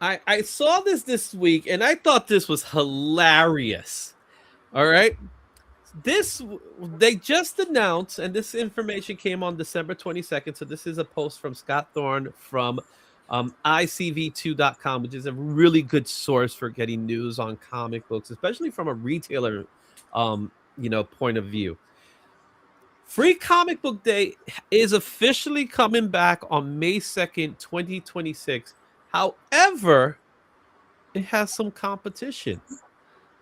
I saw this week and I thought this was hilarious. All right. This they just announced, and this information came on December 22nd. So this is a post from Scott Thorne from ICV2.com, which is a really good source for getting news on comic books, especially from a retailer point of view. Free Comic Book Day is officially coming back on May 2nd, 2026. However, it has some competition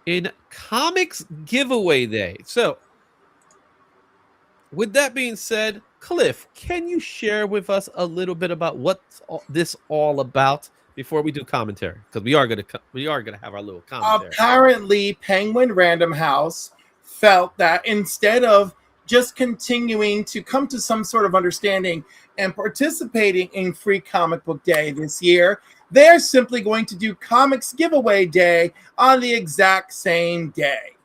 in Comics Giveaway Day. So, with that being said, Cliff, can you share with us a little bit about what's this all about before we do commentary? Because we are gonna have our little commentary. Apparently, Penguin Random House felt that instead of just continuing to come to some sort of understanding and participating in Free Comic Book Day this year, they're simply going to do Comics Giveaway Day on the exact same day.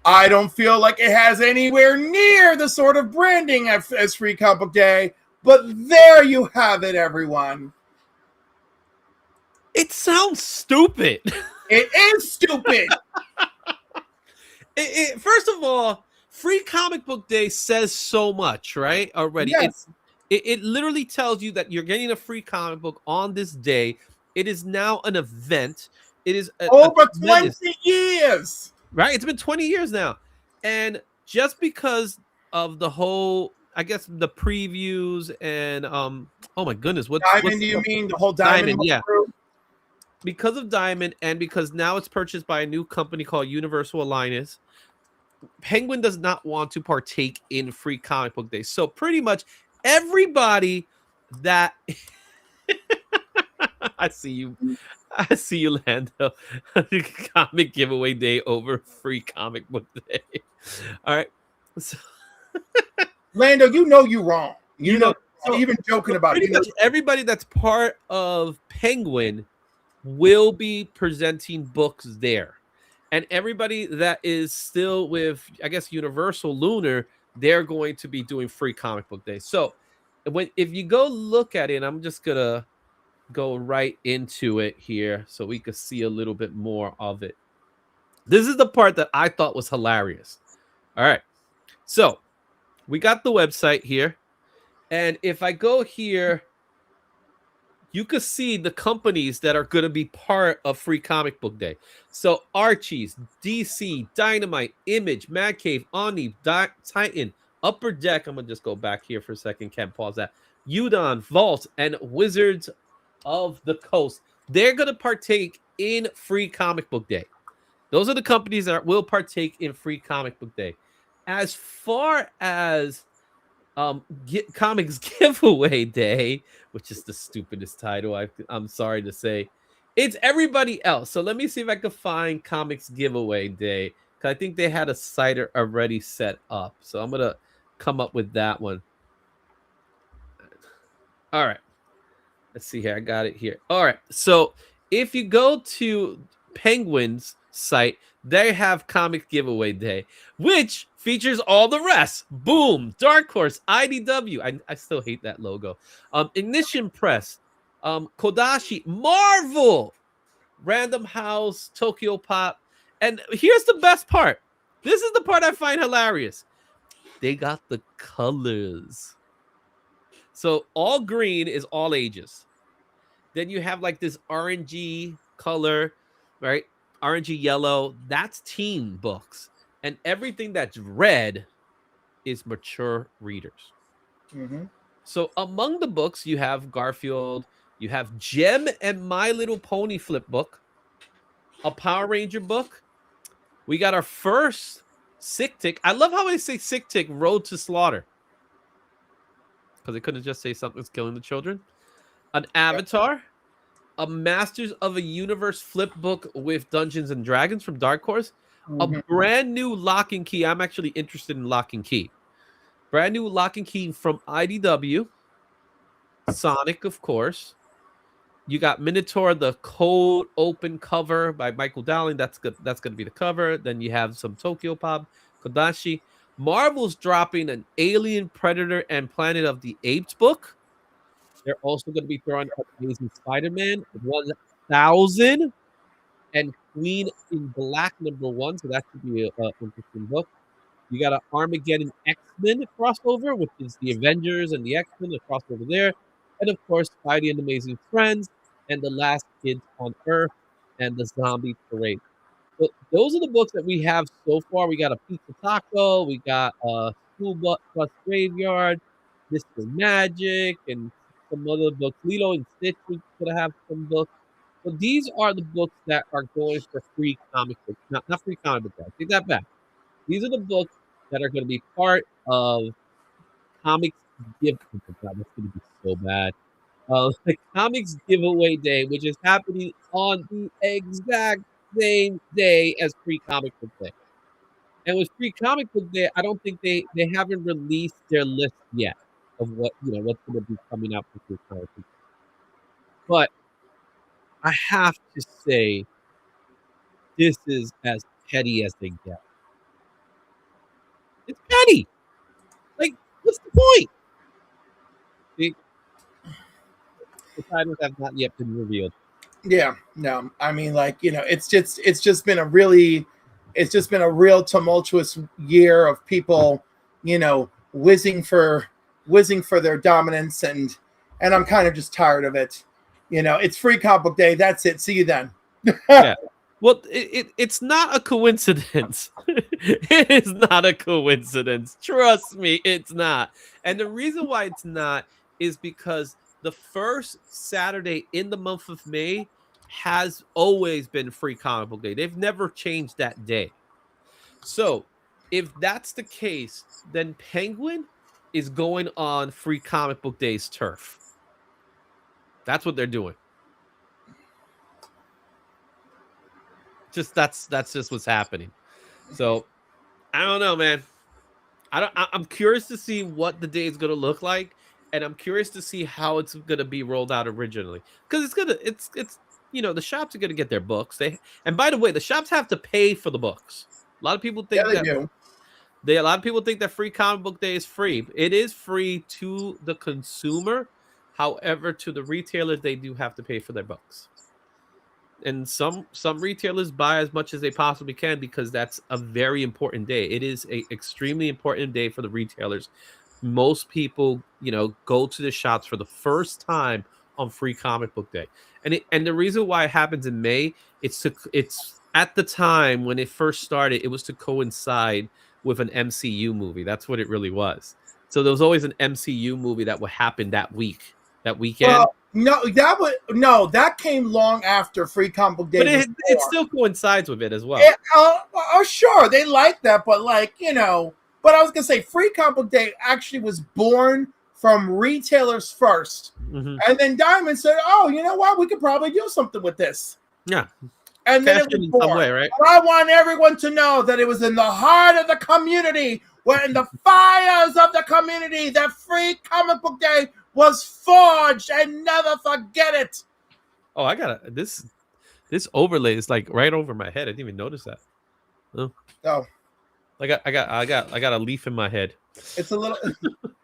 I don't feel like it has anywhere near the sort of branding as Free Comic Book Day, but there you have it, everyone. It sounds stupid. It is stupid. First of all, Free Comic Book Day says so much, right? Already. Yes. It literally tells you that you're getting a free comic book on this day. It is now an event. It is over 20 years. Right? It's been 20 years now. And just because of the whole, I guess, the previews and oh my goodness, Diamond, do you mean the whole Diamond? Yeah. Because of Diamond, and because now it's purchased by a new company called Universal Alliance, Penguin does not want to partake in Free Comic Book Day. So pretty much everybody that I see you, Lando. Comic Giveaway Day over Free Comic Book Day. All right. So, Lando, you know you're wrong. You know, even joking about it. Pretty much everybody that's part of Penguin will be presenting books there. And everybody that is still with, I guess, Universal Lunar, they're going to be doing Free Comic Book Day. So if you go look at it, I'm just going to go right into it here so we could see a little bit more of it. This is the part that I thought was hilarious. All right. So we got the website here. And if I go here, you could see the companies that are going to be part of Free Comic Book Day. So Archie's, DC, Dynamite, Image, Mad Cave, Omni, Titan, Upper Deck. I'm going to just go back here for a second. Can't pause that. Udon, Vault, and Wizards of the Coast. They're going to partake in Free Comic Book Day. Those are the companies that will partake in Free Comic Book Day. As far as Comics Giveaway Day, which is the stupidest title, I'm sorry to say, it's everybody else. So let me see if I can find Comics Giveaway Day, because I think they had a site already set up. So I'm going to come up with that one. All right. Let's see here. I got it here. All right. So if you go to Penguin's site, they have Comic Giveaway Day, which features all the rest. Boom, Dark Horse, IDW. I still hate that logo. Ignition Press, Kodashi, Marvel, Random House, Tokyo Pop. And here's the best part. This is the part I find hilarious. They got the colors. So all green is all ages. Then you have like this orangey color, right? Orangey yellow. That's teen books. And everything that's red is mature readers. Mm-hmm. So among the books, you have Garfield, you have Gem and My Little Pony flip book, a Power Ranger book. We got our first Sick Tick. I love how they say Sick Tick Road to Slaughter, because they couldn't just say something's killing the children. An Avatar, a Masters of a Universe flip book with Dungeons and Dragons from Dark Horse, a brand new Lock and Key. I'm actually interested in Lock and Key. Brand new Lock and Key from IDW. Sonic, of course. You got Minotaur, the cold open cover by Michael Dowling. That's good. That's going to be the cover. Then you have some Tokyo Pop, Kodashi. Marvel's dropping an Alien, Predator, and Planet of the Apes book. They're also going to be throwing up Amazing Spider-Man, one 1000 and Queen in Black #1. So that should be a interesting book. You got an Armageddon X-Men crossover, which is the Avengers and the X-Men, the crossover there. And of course, Spidey and the Amazing Friends and The Last Kids on Earth and The Zombie Parade. So those are the books that we have so far. We got a Pizza Taco, we got a School Bus Graveyard, Mr. Magic, and some other books. Lilo and Stitch, we're gonna have some books. So these are the books that are going for free comic books. Not free comic book guys. Take that back. These are the books that are going to be part of comics give. Oh my God, that's going to be so bad. The comics giveaway day, which is happening on the exact same day as Free Comic Book Day. And with Free Comic Book Day, I don't think they haven't released their list yet of what what's going to be coming out for Free Comic Book Day. But I have to say, this is as petty as they get. It's petty. Like, what's the point? The titles have not yet been revealed. Yeah, no, I mean, like, it's just been a real tumultuous year of people, whizzing for their dominance, and I'm kind of just tired of it. It's Free Comic Book Day. That's it. See you then. Yeah. Well, it's not a coincidence. It is not a coincidence. Trust me, it's not. And the reason why it's not is because the first Saturday in the month of May has always been Free Comic Book Day. They've never changed that day. So if that's the case, then Penguin is going on Free Comic Book Day's turf. That's what they're doing. That's just what's happening. So I don't know, man. I'm curious to see what the day is gonna look like, and I'm curious to see how it's gonna be rolled out originally. Because it's the shops are gonna get their books. And by the way, the shops have to pay for the books. A lot of people think Yeah, they do. A lot of people think that Free Comic Book Day is free. It is free to the consumer. However, to the retailers, they do have to pay for their books. And some retailers buy as much as they possibly can because that's a very important day. It is a extremely important day for the retailers. Most people, go to the shops for the first time on Free Comic Book Day. And the reason why it happens in May, it's at the time when it first started, it was to coincide with an MCU movie. That's what it really was. So there was always an MCU movie that would happen that weekend. Well, that came long after Free Comic Book Day. But it still coincides with it as well. Sure, they like that, but but I was gonna say Free Comic Book Day actually was born from retailers first, and then Diamond said, "Oh, you know what? We could probably do something with this." Yeah, and then it was born. Some way, right? But I want everyone to know that it was in the heart of the community, where in the fires of the community, that Free Comic Book Day was forged, and never forget it. Oh, I got this overlay is like right over my head. I didn't even notice that. Oh. I got a leaf in my head. It's a little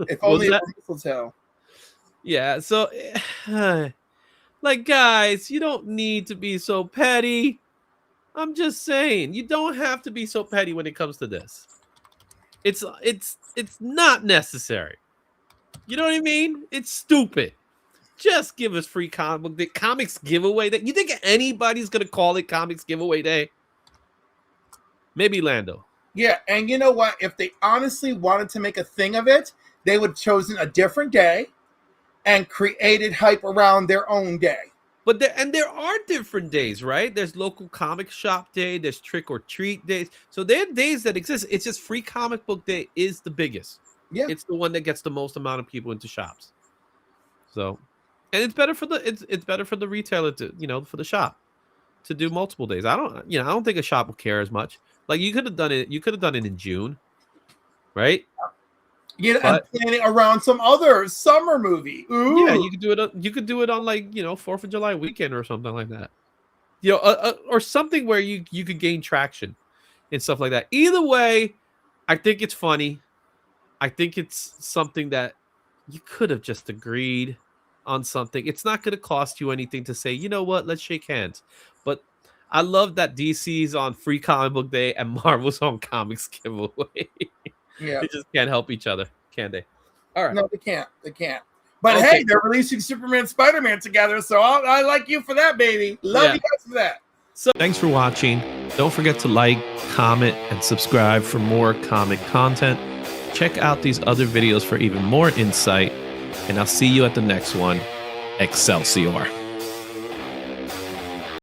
if only a mistletoe. Yeah, so like guys, you don't need to be so petty. I'm just saying, you don't have to be so petty when it comes to this. It's not necessary. You know what I mean? It's stupid. Just give us Free Comic Book Day. Comics Giveaway Day. You think anybody's going to call it Comics Giveaway Day? Maybe Lando. Yeah, and you know what? If they honestly wanted to make a thing of it, they would have chosen a different day and created hype around their own day. But there are different days, right? There's local comic shop day. There's trick or treat days. So there are days that exist. It's just Free Comic Book Day is the biggest. Yeah, it's the one that gets the most amount of people into shops. So, and it's better for the retailer to for the shop to do multiple days. I don't think a shop will care as much. Like you could have done it. You could have done it in June, right? Yeah, and planning around some other summer movie. Ooh. Yeah, you could do it. You could do it on 4th of July weekend or something like that. Or something where you could gain traction and stuff like that. Either way, I think it's funny. I think it's something that you could have just agreed on something, it's not going to cost you anything to say, you know what, let's shake hands. But I love that DC's on Free Comic Book Day and Marvel's on Comics Giveaway. Yeah. They just can't help each other, can they? All right. No, they can't. They can't. But Okay. hey, they're releasing Superman and Spider-Man together, so I like you for that, baby. Love Yeah. you guys for that. So thanks for watching. Don't forget to like, comment, and subscribe for more comic content. Check out these other videos for even more insight, and I'll see you at the next one. Excelsior.